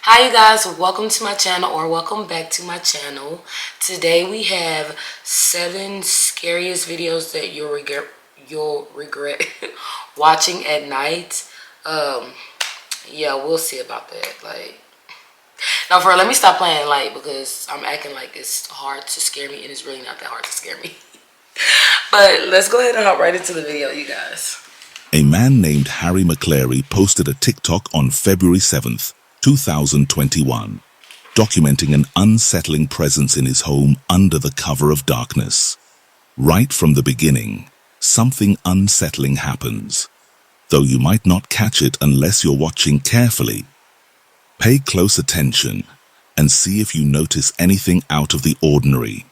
Hi you guys, welcome to my channel or welcome back to my channel. Today we have 7 scariest videos that you'll regret watching at night. Yeah, we'll see about that. Like, now for real, let me stop playing light because I'm acting like it's hard to scare me and it's really not that hard to scare me. But let's go ahead and hop right into the video, you guys. A man named Harry McClary posted a TikTok on February 7th, 2021, documenting an unsettling presence in his home under the cover of darkness. Right from the beginning, something unsettling happens, though you might not catch it unless you're watching carefully. Pay close attention and see if you notice anything out of the ordinary.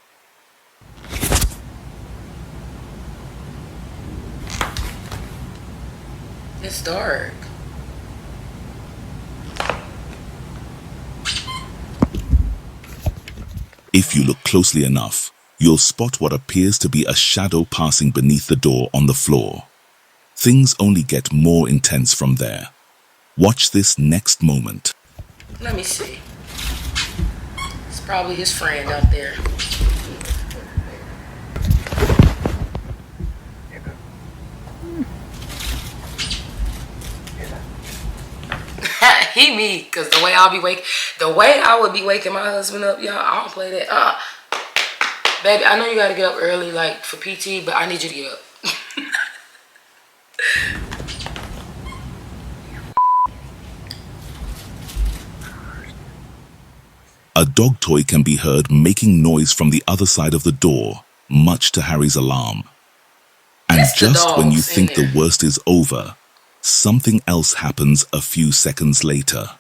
It's dark. If you look closely enough, you'll spot what appears to be a shadow passing beneath the door on the floor. Things only get more intense from there. Watch this next moment. Let me see. It's probably his friend out there. He me, cause the way I would be waking my husband up, y'all. I don't play that. Baby, I know you gotta get up early, like for PT, but I need you to get up. A dog toy can be heard making noise from the other side of the door, much to Harry's alarm. And It's the just when you dogs in think the there. worst is over, something else happens a few seconds later.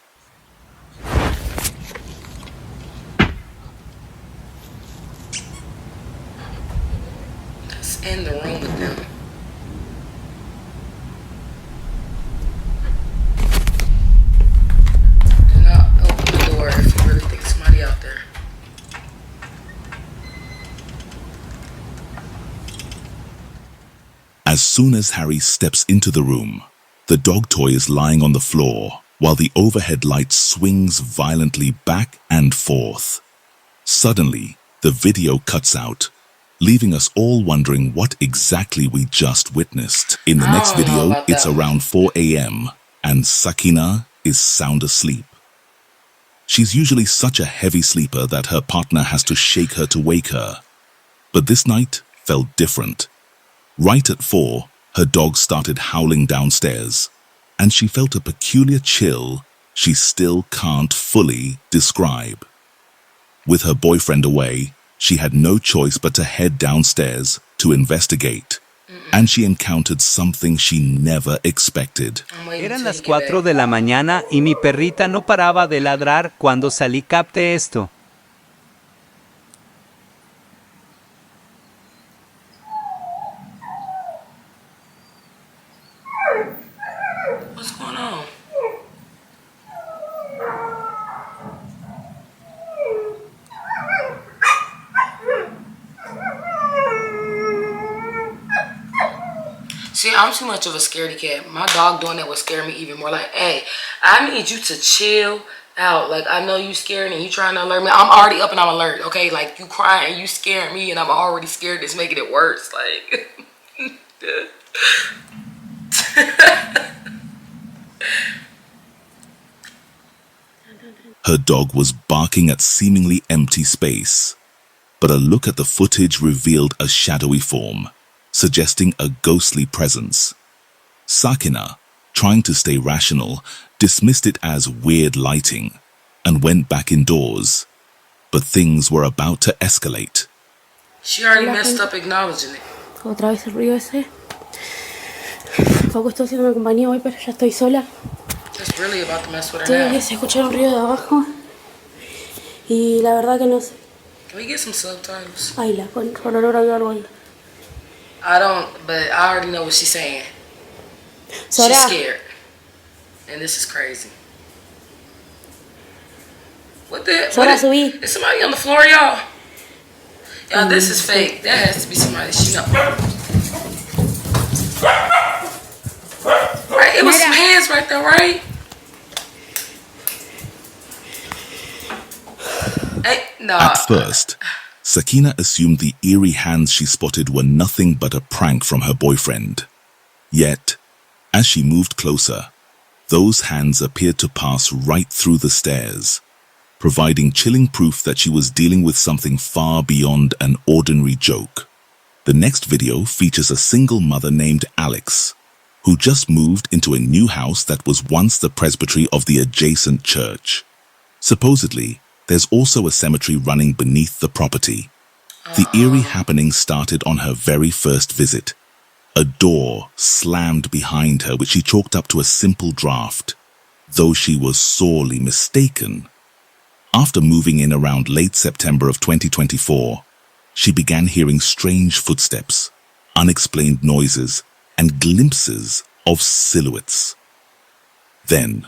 It's in the room with them. Do not open the door if you really think somebody out there. As soon as Harry steps into the room, the dog toy is lying on the floor while the overhead light swings violently back and forth. Suddenly, the video cuts out, leaving us all wondering what exactly we just witnessed. In the I next don't know video, about it's that one. around 4 a.m. and Sakina is sound asleep. She's usually such a heavy sleeper that her partner has to shake her to wake her. But this night felt different. Right at 4, her dog started howling downstairs, and she felt a peculiar chill she still can't fully describe. With her boyfriend away, she had no choice but to head downstairs to investigate, and she encountered something she never expected. I'm waiting Eran till las you get 4 back. de la mañana y mi perrita no paraba de ladrar cuando salí. Capté esto. What's going on? See, I'm too much of a scaredy cat. My dog doing that would scare me even more. Like, hey, I need you to chill out. Like, I know you scared and you trying to alert me. I'm already up and I'm alert, okay? Like, you crying and you scaring me and I'm already scared. It's making it worse. Like, Her dog was barking at seemingly empty space, but a look at the footage revealed a shadowy form, suggesting a ghostly presence. Sakina, trying to stay rational, dismissed it as weird lighting and went back indoors. But things were about to escalate. she already messed up acknowledging it. Otra vez el ruido ese. Poco estoy haciéndome compañía hoy, pero ya estoy sola. It's really about to mess with her Tengo que now. se escuchar un ruido de abajo. Y la verdad que no sé. Can we get some subtitles? Ay, la con olor a algo ahí. I don't, but I already know what she's saying. Sora, She's scared. And this is crazy. What the? Sora, What subí. is somebody on the floor, y'all? Y'all, this is fake. That has to be somebody she know. Right, it was some hands right there, right? At first, Sakina assumed the eerie hands she spotted were nothing but a prank from her boyfriend. Yet, as she moved closer, those hands appeared to pass right through the stairs, providing chilling proof that she was dealing with something far beyond an ordinary joke. The next video features a single mother named Alex, who just moved into a new house that was once the presbytery of the adjacent church. Supposedly, there's also a cemetery running beneath the property. The eerie happening started on her very first visit. A door slammed behind her, which she chalked up to a simple draft, though she was sorely mistaken. After moving in around late September of 2024, she began hearing strange footsteps, unexplained noises, and glimpses of silhouettes. Then,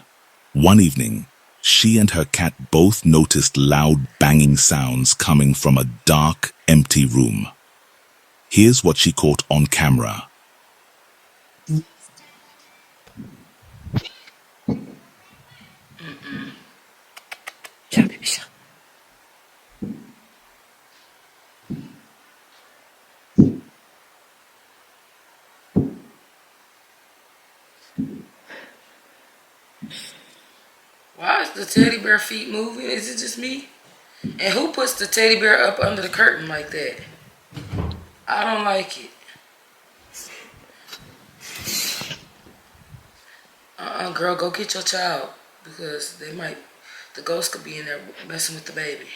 one evening, she and her cat both noticed loud banging sounds coming from a dark, empty room. Here's what she caught on camera. Why is the teddy bear feet moving? Is it just me? And who puts the teddy bear up under the curtain like that? I don't like it. Girl, go get your child, because the ghost could be in there messing with the baby.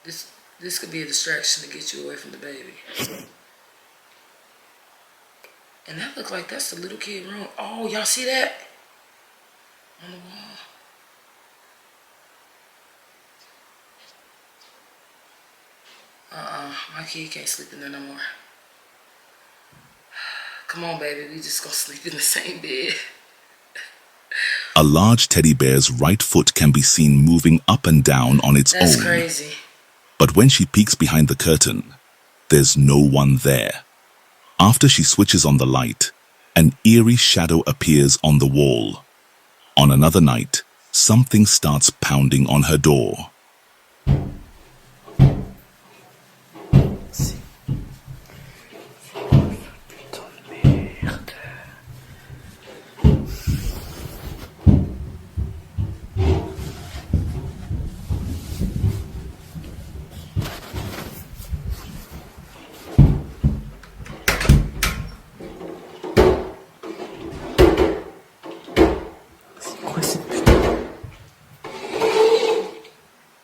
This could be a distraction to get you away from the baby. And that look like that's the little kid room. Oh, y'all see that? On the wall. My kid can't sleep in there no more. Come on, baby, we just gonna sleep in the same bed. A large teddy bear's right foot can be seen moving up and down on its own. That's crazy. But when she peeks behind the curtain, there's no one there. After she switches on the light, an eerie shadow appears on the wall. On another night, something starts pounding on her door.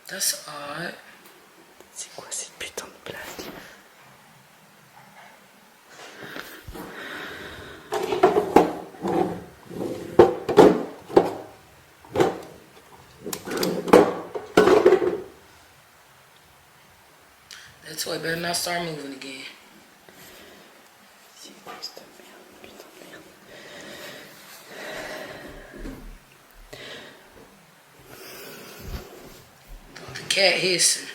That's odd. C'est quoi cette putain de blague? That toy better not start moving again. C'est quoi cette merde? Putain de merde. The cat hissing.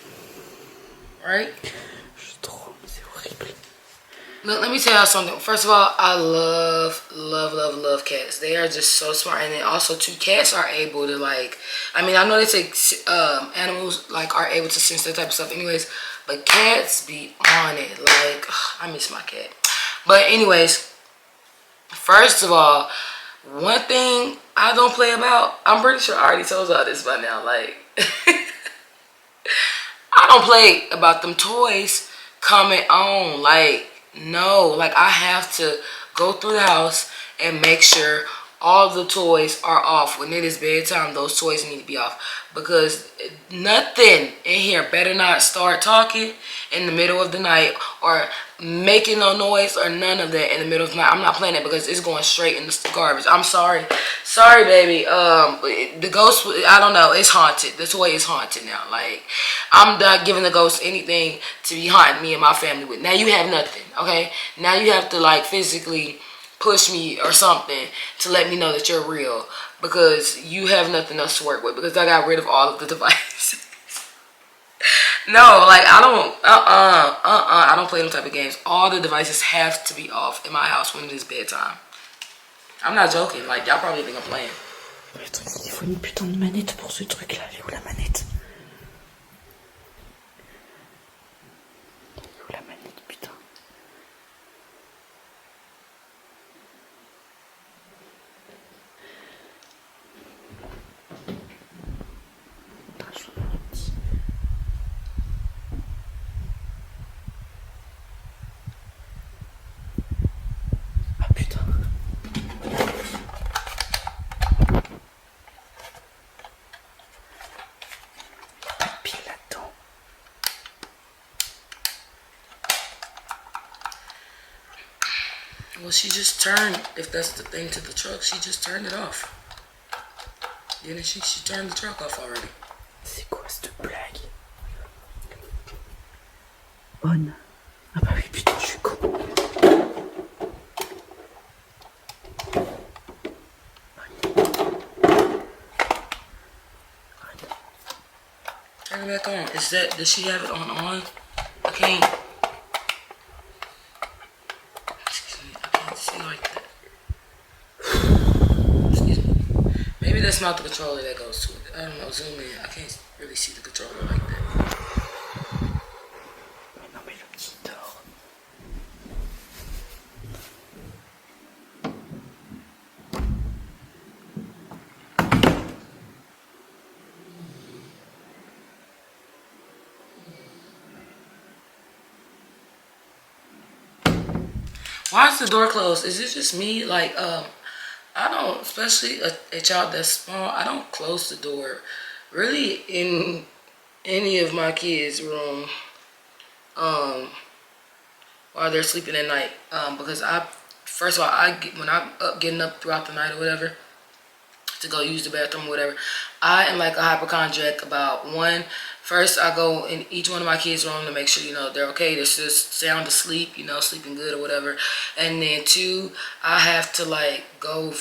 Right? C'est horrible. Look, let me tell y'all something. First of all, I love cats. They are just so smart. And then also, too, cats are able to, like, I mean, I know they say animals, like, are able to sense that type of stuff anyways, but cats be on it. Like, ugh, I miss my cat. But anyways, first of all, one thing I don't play about, I'm pretty sure I already told y'all this by now, like, I don't play about them toys coming on. Like, no, like, I have to go through the house and make sure all the toys are off. When it is bedtime, those toys need to be off, because nothing in here better not start talking in the middle of the night or making no noise or none of that in the middle of the night. I'm not playing it, because it's going straight in the garbage. I'm sorry, baby. The ghost, I don't know, it's haunted. The toy is haunted now. Like, I'm not giving the ghost anything to be haunting me and my family with. Now you have nothing, okay? Now you have to, like, physically push me or something to let me know that you're real, because you have nothing else to work with, because I got rid of all of the devices. No, like, I don't, I don't play them type of games. All the devices have to be off in my house when it is bedtime. I'm not joking. Like, y'all probably think I'm playing. Il faut une putain de manette pour ce truc-là. Elle est où la manette? Elle est où la manette, putain? Ah putain. Pas de pile là-dedans. Well, she just turned, if that's the thing to the truck, she just turned it off. Didn't she? She turned the truck off already. C'est quoi cette blague? On. Ah bah oui, putain, je suis con. Turn it back on. Does she have it on? I can't. Excuse me, I can't see like that. Excuse me. Maybe that's not the controller that goes to it. I don't know, zoom in. I can't really see the controller like that. Mais non, mais le petit dort. Why is the door closed? Is it just me? Like, I don't, especially a child that's small, I don't close the door really in any of my kids' room while they're sleeping at night. Because first of all, when I'm getting up throughout the night or whatever, to go use the bathroom or whatever, I am like a hypochondriac about one. First, I go in each one of my kids' room to make sure, they're okay. They're just sound asleep, sleeping good or whatever. And then two, I have to like go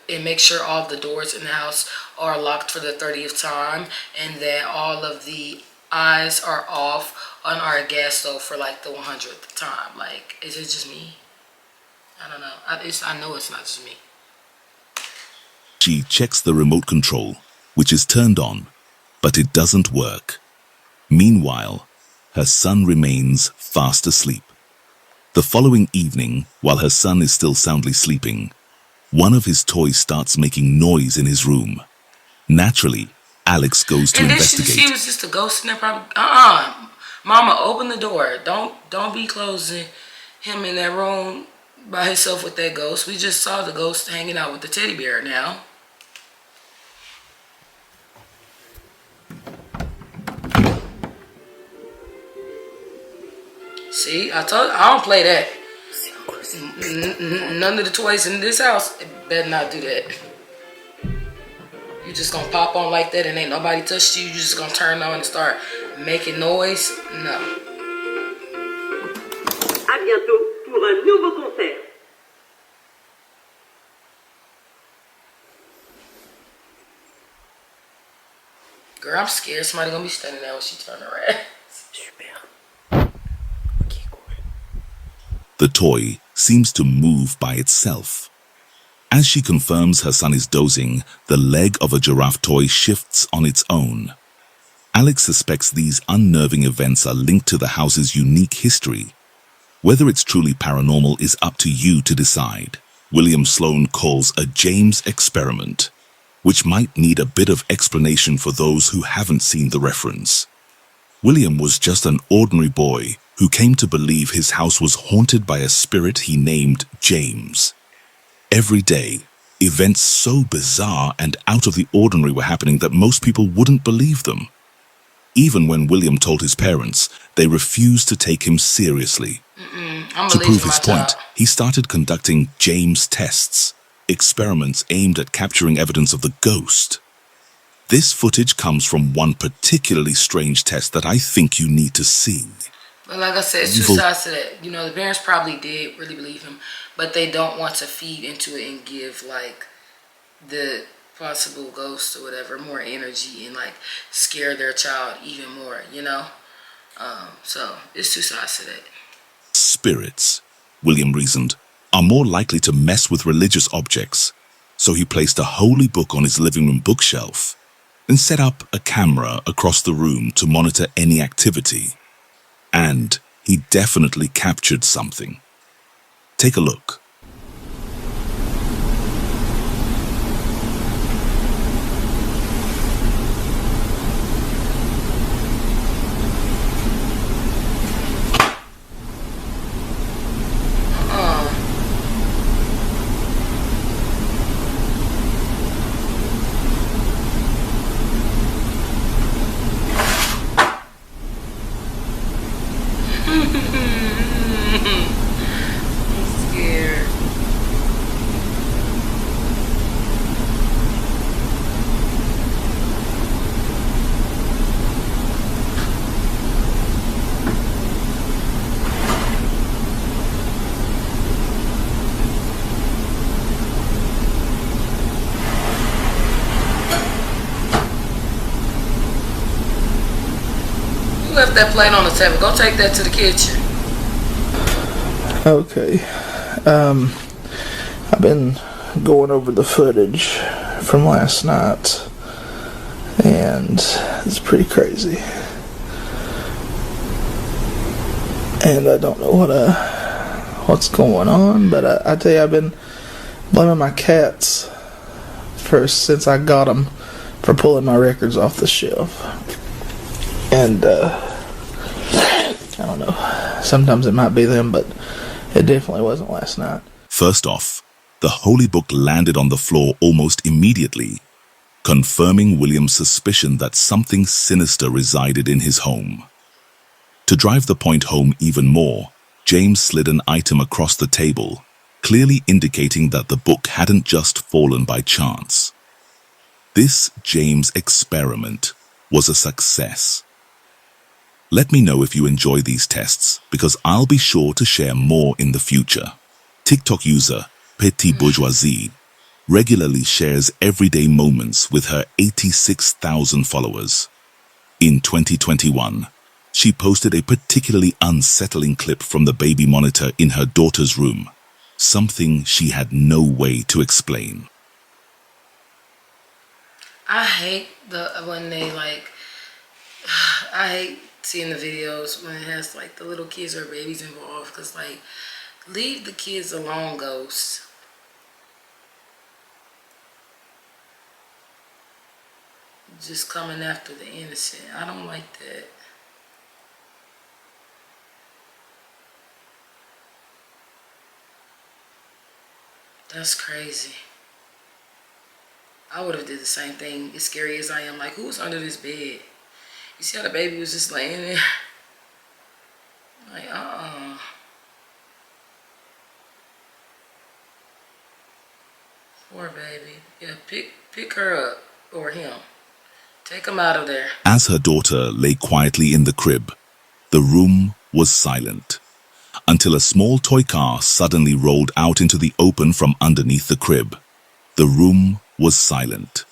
and make sure all the doors in the house are locked for the 30th time, and that all of the eyes are off on our gas stove for like the 100th time. Like, is it just me? I don't know. I know it's not just me. She checks the remote control, which is turned on, but it doesn't work. Meanwhile, her son remains fast asleep. The following evening, while her son is still soundly sleeping, one of his toys starts making noise in his room. Naturally, Alex goes to investigate. And then she was just a ghost in there probably. Mama, open the door. Don't be closing him in that room by himself with that ghost. We just saw the ghost hanging out with the teddy bear now. See, I don't play that. None of the toys in this house better not do that. You just gonna pop on like that and ain't nobody touched you. You just gonna turn on and start making noise? No. À bientôt pour un nouveau concert. Girl, I'm scared somebody gonna be standing there when she turn around. Super. Ok, cool. The toy seems to move by itself. As she confirms her son is dozing, the leg of a giraffe toy shifts on its own. Alex suspects these unnerving events are linked to the house's unique history. Whether it's truly paranormal is up to you to decide. William Sloane calls a James experiment, which might need a bit of explanation for those who haven't seen the reference. William was just an ordinary boy who came to believe his house was haunted by a spirit he named James. Every day, events so bizarre and out of the ordinary were happening that most people wouldn't believe them. Even when William told his parents, they refused to take him seriously. To prove his point, he started conducting James tests, experiments aimed at capturing evidence of the ghost. This footage comes from one particularly strange test that I think you need to see. But like I said, it's two sides to that. The parents probably did really believe him, but they don't want to feed into it and give like the possible ghost or whatever more energy and like scare their child even more, So it's two sides to that. Spirits, William reasoned, are more likely to mess with religious objects. so he placed a holy book on his living room bookshelf and set up a camera across the room to monitor any activity. And he definitely captured something. Take a look. I'm scared. You left that plate on the table. Go take that to the kitchen. Okay. I've been going over the footage from last night, and it's pretty crazy. And I don't know what's going on, but I tell you, I've been blaming my cats since I got them for pulling my records off the shelf. And I don't know. Sometimes it might be them, but it definitely wasn't last night. First off, the holy book landed on the floor almost immediately, confirming William's suspicion that something sinister resided in his home. To drive the point home even more, James slid an item across the table, clearly indicating that the book hadn't just fallen by chance. This James experiment was a success. Let me know if you enjoy these tests, because I'll be sure to share more in the future. TikTok user Petit Bourgeoisie regularly shares everyday moments with her 86,000 followers. In 2021, she posted a particularly unsettling clip from the baby monitor in her daughter's room, something she had no way to explain. I hate when they I hate seeing the videos when it has like the little kids or babies involved, because like, leave the kids alone, Ghost. Just coming after the innocent. I don't like that. That's crazy. I would have did the same thing. As scary as I am, like, who's under this bed? You see how the baby was just laying there? Like, Poor baby. Yeah, pick her up, or him. Take him out of there. As her daughter lay quietly in the crib, the room was silent, until a small toy car suddenly rolled out into the open from underneath the crib. The room was silent,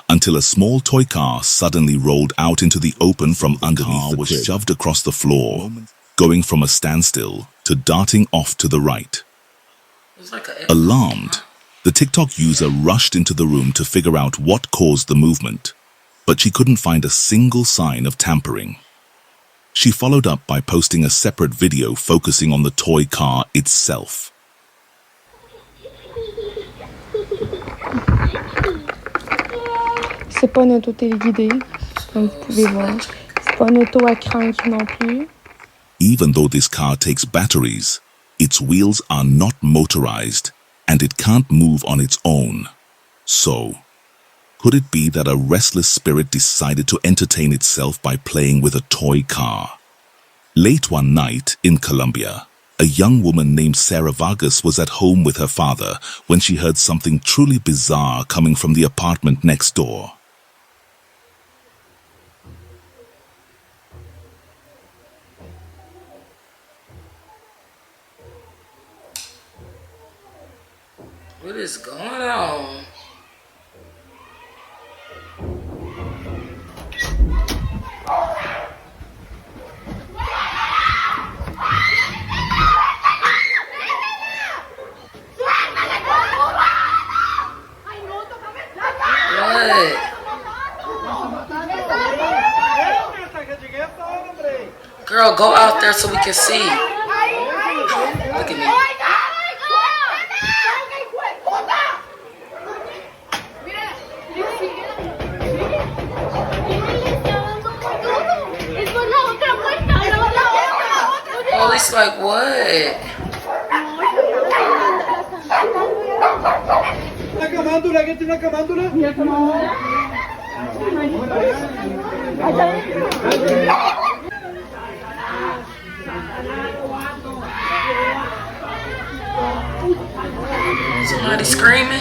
until a small toy car suddenly rolled out into the open from underneath the crib. Was shoved across the floor, going from a standstill to darting off to the right. It was like Alarmed, the TikTok user rushed into the room to figure out what caused the movement, but she couldn't find a single sign of tampering. She followed up by posting a separate video focusing on the toy car itself. C'est pas une auto téléguidée, comme vous pouvez voir. C'est pas une auto à crank non plus. Even though this car takes batteries, its wheels are not motorized and it can't move on its own. So, could it be that a restless spirit decided to entertain itself by playing with a toy car? Late one night in Colombia, a young woman named Sarah Vargas was at home with her father when she heard something truly bizarre coming from the apartment next door. What is going on? What? Girl, go out there so we can see. Look at me. Police like what? Somebody screaming?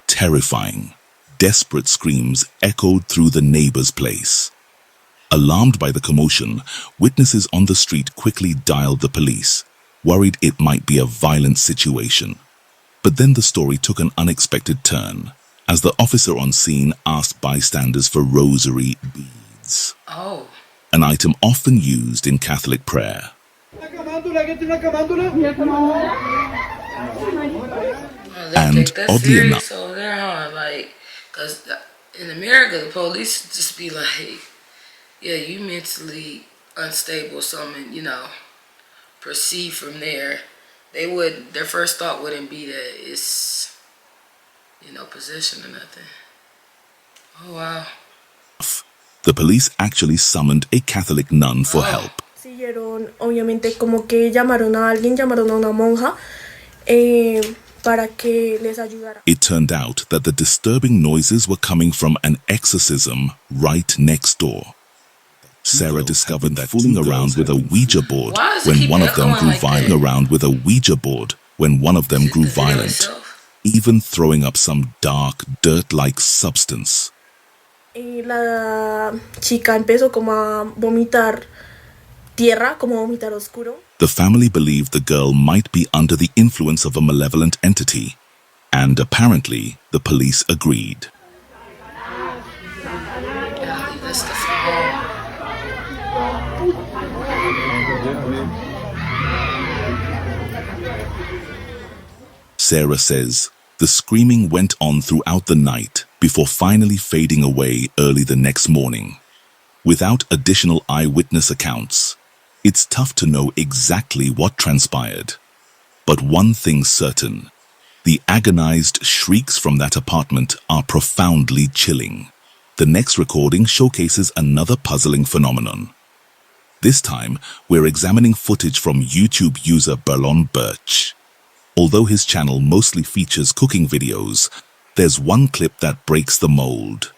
Terrifying, desperate screams echoed through the neighbor's place. Alarmed by the commotion, witnesses on the street quickly dialed the police, worried it might be a violent situation. But then the story took an unexpected turn, as the officer on scene asked bystanders for rosary beads. Oh. An item often used in Catholic prayer. And oddly enough, over there, huh? Like, cause in America, the police just be like, yeah, you mentally unstable, something, you know, proceed from there. Their first thought wouldn't be that it's, you know, possession or nothing. Oh, wow. The police actually summoned a Catholic nun for help. Obviamente como que llamaron a alguien, llamaron a una monja para que les ayudara. It turned out that the disturbing noises were coming from an exorcism right next door. Sarah discovered that fooling around with a Ouija board when one of them grew violent, even throwing up some dark, dirt-like substance. La chica empezó como a vomitar tierra, como vomitar oscuro. The family believed the girl might be under the influence of a malevolent entity, and apparently the police agreed. Sarah says the screaming went on throughout the night before finally fading away early the next morning. Without additional eyewitness accounts, it's tough to know exactly what transpired. But one thing's certain, the agonized shrieks from that apartment are profoundly chilling. The next recording showcases another puzzling phenomenon. This time, we're examining footage from YouTube user Berlon Birch. Although his channel mostly features cooking videos, there's one clip that breaks the mold.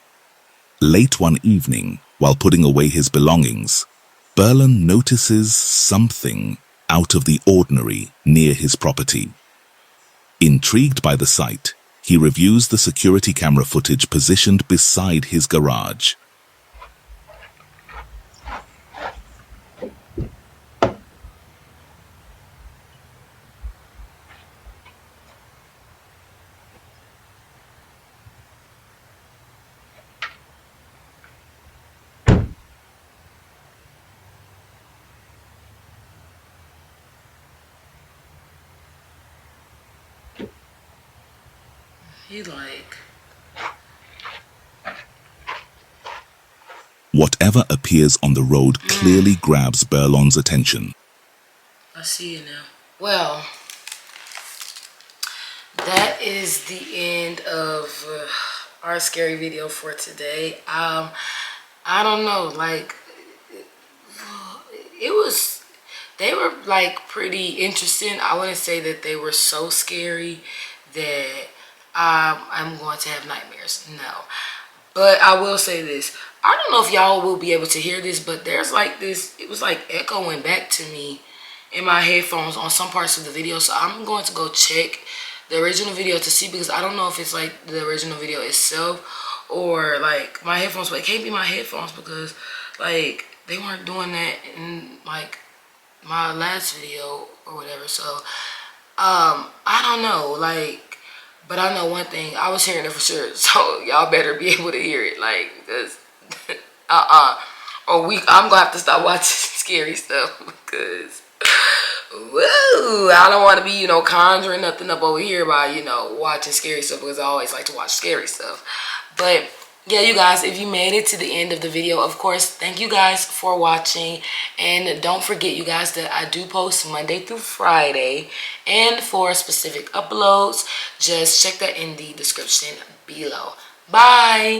Late one evening, while putting away his belongings, Berlon notices something out of the ordinary near his property. Intrigued by the sight, he reviews the security camera footage positioned beside his garage. He like... Whatever appears on the road clearly grabs Berlon's attention. I see you now. Well, that is the end of our scary video for today. I don't know, like, they were like pretty interesting. I wouldn't say that they were so scary that I'm going to have nightmares. No. But I will say this. I don't know if y'all will be able to hear this, but there's like this, it was like echoing back to me in my headphones on some parts of the video. So I'm going to go check the original video to see, because I don't know if it's like the original video itself or like my headphones, but it can't be my headphones because like they weren't doing that in like my last video or whatever. So I don't know, like, but I know one thing, I was hearing it for sure, so y'all better be able to hear it, like, because or I'm gonna have to stop watching scary stuff, because Woo! I don't want to be, you know, conjuring nothing up over here by, you know, watching scary stuff, because I always like to watch scary stuff. But yeah, you guys, if you made it to the end of the video, of course, thank you guys for watching. And don't forget, you guys, that I do post Monday through Friday. And for specific uploads, just check that in the description below. Bye!